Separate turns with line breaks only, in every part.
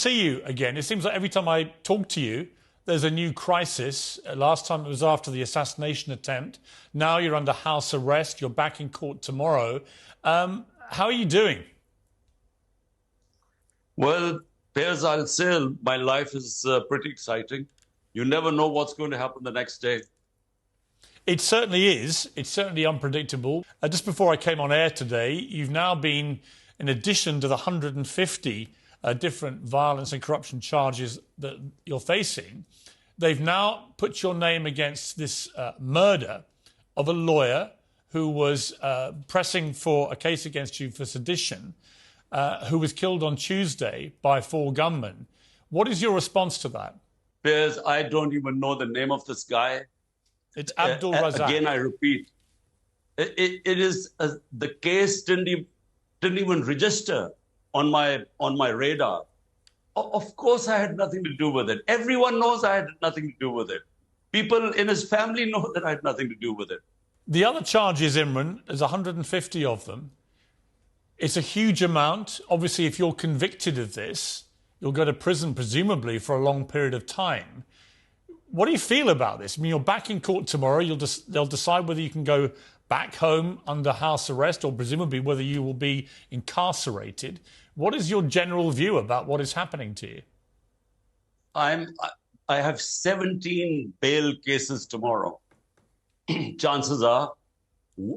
See you again. It seems like every time I talk to you, there's a new crisis. Last time it was after the assassination attempt. Now you're under house arrest. You're back in court tomorrow. How are you doing?
Well, Piers, I'll say my life is pretty exciting. You never know what's going to happen the next day.
It certainly is. It's certainly unpredictable. Just before I came on air today, you've now been, in addition to the 150 different violence and corruption charges that you're facing, they've now put your name against this murder of a lawyer who was pressing for a case against you for sedition, who was killed on Tuesday by 4 gunmen. What is your response to that?
Piers, I don't even know the name of this guy.
It's Abdul Razak.
Again, I repeat, it is the case didn't even register on my radar. Of course, I had nothing to do with it. Everyone knows I had nothing to do with it. People in his family know that I had nothing to do with it.
The other charges, Imran, there's 150 of them. It's a huge amount. Obviously, if you're convicted of this, you'll go to prison, presumably, for a long period of time. What do you feel about this? I mean, you're back in court tomorrow. They'll decide whether you can go back home under house arrest or presumably whether you will be incarcerated. What is your general view about what is happening to you?
I have 17 bail cases tomorrow. Chances are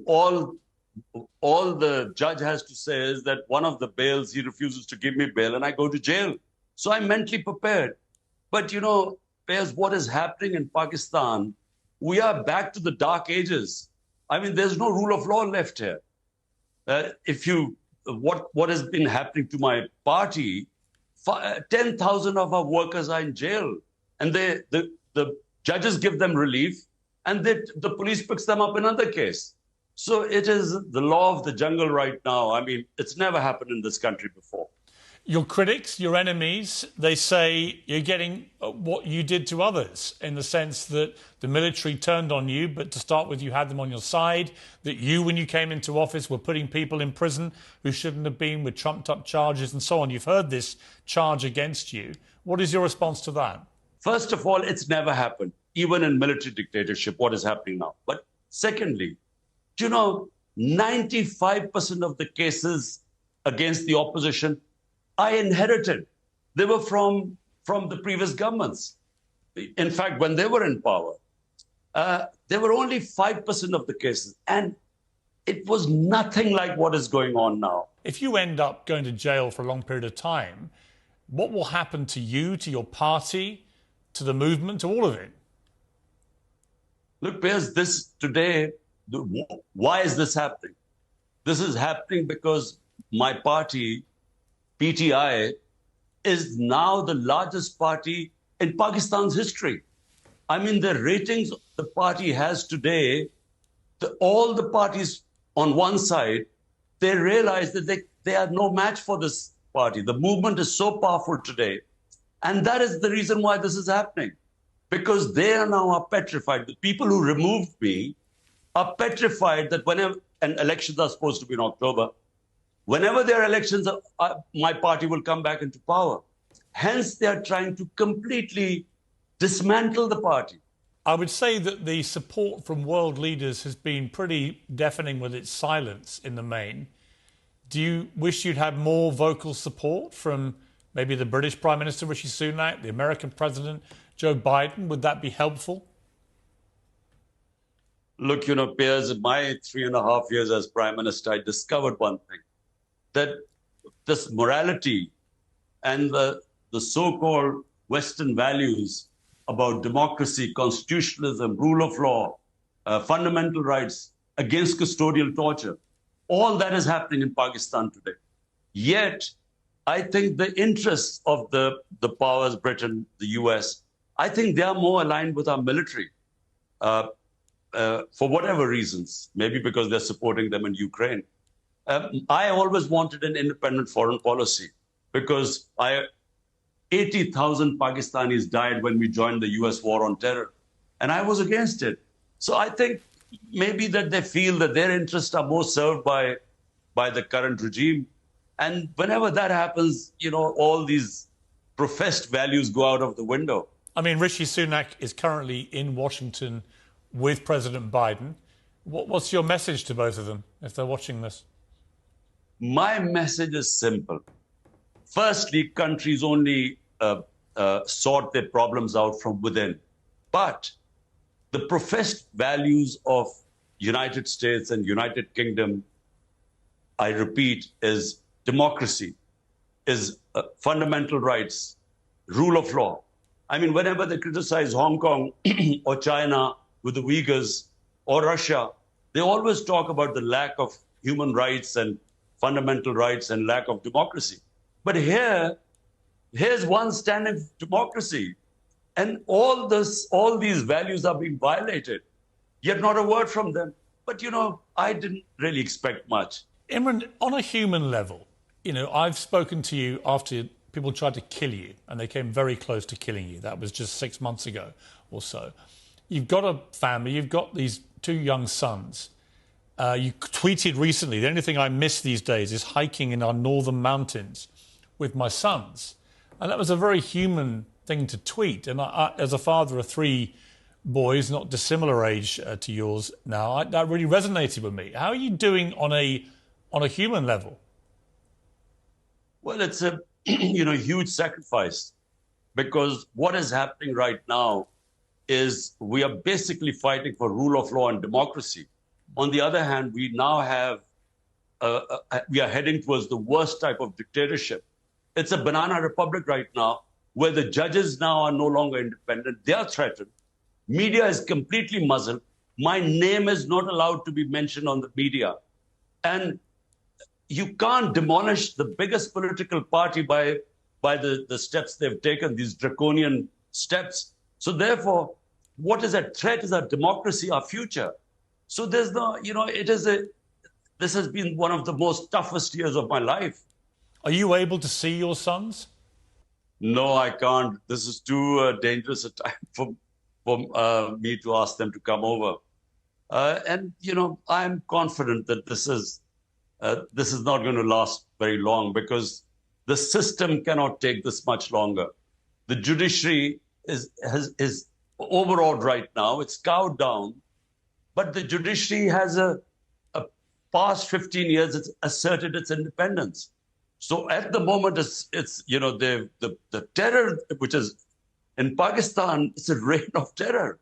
all the judge has to say is that one of the bails, he refuses to give me bail and I go to jail. So I'm mentally prepared. But, you know, Piers, what is happening in Pakistan, we are back to the dark ages. I mean, there's no rule of law left here. What has been happening to my party, 10,000 of our workers are in jail. And the judges give them relief and the police picks them up in another case. So it is the law of the jungle right now. I mean, it's never happened in this country before.
Your critics, your enemies, they say you're getting what you did to others in the sense that the military turned on you, but to start with, you had them on your side, that you, when you came into office, were putting people in prison who shouldn't have been with trumped-up charges and so on. You've heard this charge against you. What is your response to that?
First of all, it's never happened, even in military dictatorship, what is happening now. But secondly, do you know, 95% of the cases against the opposition I inherited. They were from the previous governments. In fact, when they were in power, there were only 5% of the cases. And it was nothing like what is going on now.
If you end up going to jail for a long period of time, what will happen to you, to your party, to the movement, to all of it?
Look, Piers, this today, why is this happening? This is happening because my party, PTI, is now the largest party in Pakistan's history. I mean, the ratings the party has today, all the parties on one side, they realize that they are no match for this party. The movement is so powerful today. And that is the reason why this is happening. Because they are now petrified. The people who removed me are petrified that whenever, and elections are supposed to be in October, whenever there are elections, my party will come back into power. Hence, they are trying to completely dismantle the party.
I would say that the support from world leaders has been pretty deafening with its silence in the main. Do you wish you'd had more vocal support from maybe the British Prime Minister, Rishi Sunak, the American President, Joe Biden? Would that be helpful?
Look, you know, Piers, in my 3.5 years as Prime Minister, I discovered one thing. That this morality and the so-called Western values about democracy, constitutionalism, rule of law, fundamental rights against custodial torture, all that is happening in Pakistan today. Yet, I think the interests of the powers, Britain, the US, I think they are more aligned with our military for whatever reasons, maybe because they're supporting them in Ukraine. I always wanted an independent foreign policy because 80,000 Pakistanis died when we joined the US war on terror, and I was against it. So I think maybe that they feel that their interests are more served by the current regime. And whenever that happens, you know, all these professed values go out of the window.
I mean, Rishi Sunak is currently in Washington with President Biden. What's your message to both of them if they're watching this?
My message is simple. Firstly, countries only sort their problems out from within. But the professed values of United States and United Kingdom, I repeat, is democracy, is fundamental rights, rule of law. I mean, whenever they criticize Hong Kong or China with the Uyghurs or Russia, they always talk about the lack of human rights and fundamental rights and lack of democracy. But here's one standing for democracy. And all these values are being violated, yet not a word from them. But, I didn't really expect much.
Imran, on a human level, I've spoken to you after people tried to kill you, and they came very close to killing you. That was just 6 months ago or so. You've got a family, you've got these 2 young sons. You tweeted recently, the only thing I miss these days is hiking in our northern mountains with my sons. And that was a very human thing to tweet. And I, as a father of 3 boys, not dissimilar age to yours now, that really resonated with me. How are you doing on a human level?
Well, it's a huge sacrifice, because what is happening right now is we are basically fighting for rule of law and democracy. On the other hand, we now have we are heading towards the worst type of dictatorship. It's a banana republic right now, where the judges now are no longer independent. They are threatened. Media is completely muzzled. My name is not allowed to be mentioned on the media. And you can't demolish the biggest political party by the steps they've taken, these draconian steps. So therefore, what is at threat is our democracy, our future. So there's no, this has been one of the most toughest years of my life.
Are you able to see your sons?
No, I can't. This is too dangerous a time for me to ask them to come over. And I'm confident that this is not going to last very long, because the system cannot take this much longer. The judiciary is overawed right now. It's cowed down. But the judiciary has a past 15 years, it's asserted its independence. So at the moment, it's the terror, which is in Pakistan, it's a reign of terror.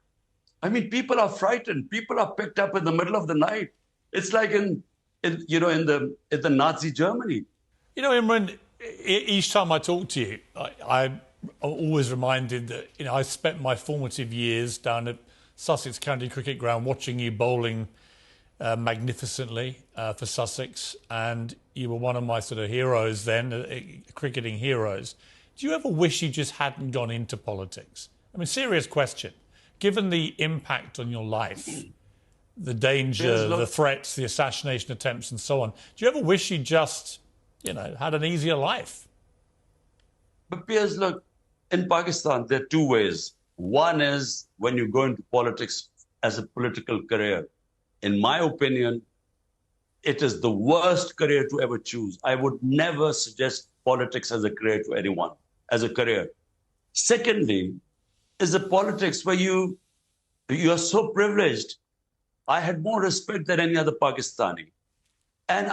I mean, people are frightened. People are picked up in the middle of the night. It's like in the Nazi Germany.
Imran, each time I talk to you, I'm always reminded that I spent my formative years down at Sussex County Cricket Ground watching you bowling magnificently for Sussex, and you were one of my sort of heroes then, cricketing heroes. Do you ever wish you just hadn't gone into politics? I mean, serious question. Given the impact on your life, the danger, the threats, the assassination attempts and so on, do you ever wish you just, had an easier life?
But Piers, look, in Pakistan, there are 2 ways. One is when you go into politics as a political career. In my opinion, it is the worst career to ever choose. I would never suggest politics as a career to anyone, as a career. Secondly, is a politics where you are so privileged. I had more respect than any other Pakistani. And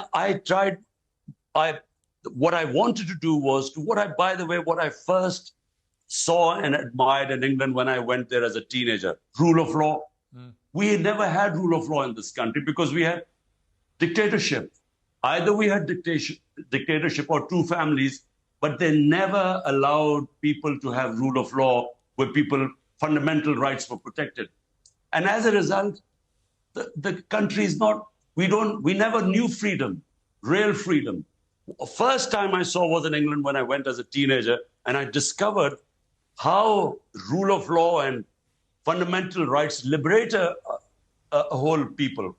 what I wanted to do was what I first saw and admired in England when I went there as a teenager, rule of law. We never had rule of law in this country because we had dictatorship. Either we had dictatorship or 2 families, but they never allowed people to have rule of law where fundamental rights were protected. And as a result, the country is not, we never knew freedom, real freedom. First time I saw was in England when I went as a teenager, and I discovered how rule of law and fundamental rights liberate a whole people.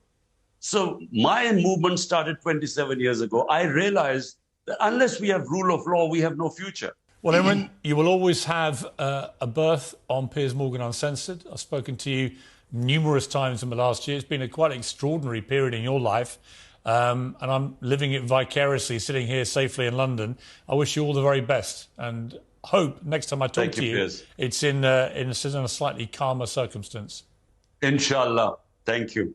So my movement started 27 years ago. I realized that unless we have rule of law, we have no future.
Well, Imran, you will always have a berth on Piers Morgan Uncensored. I've spoken to you numerous times in the last year. It's been a quite extraordinary period in your life. And I'm living it vicariously, sitting here safely in London. I wish you all the very best. And hope next time I talk
Thank
to you,
Piers.
it's in a slightly calmer circumstance.
Inshallah. Thank you.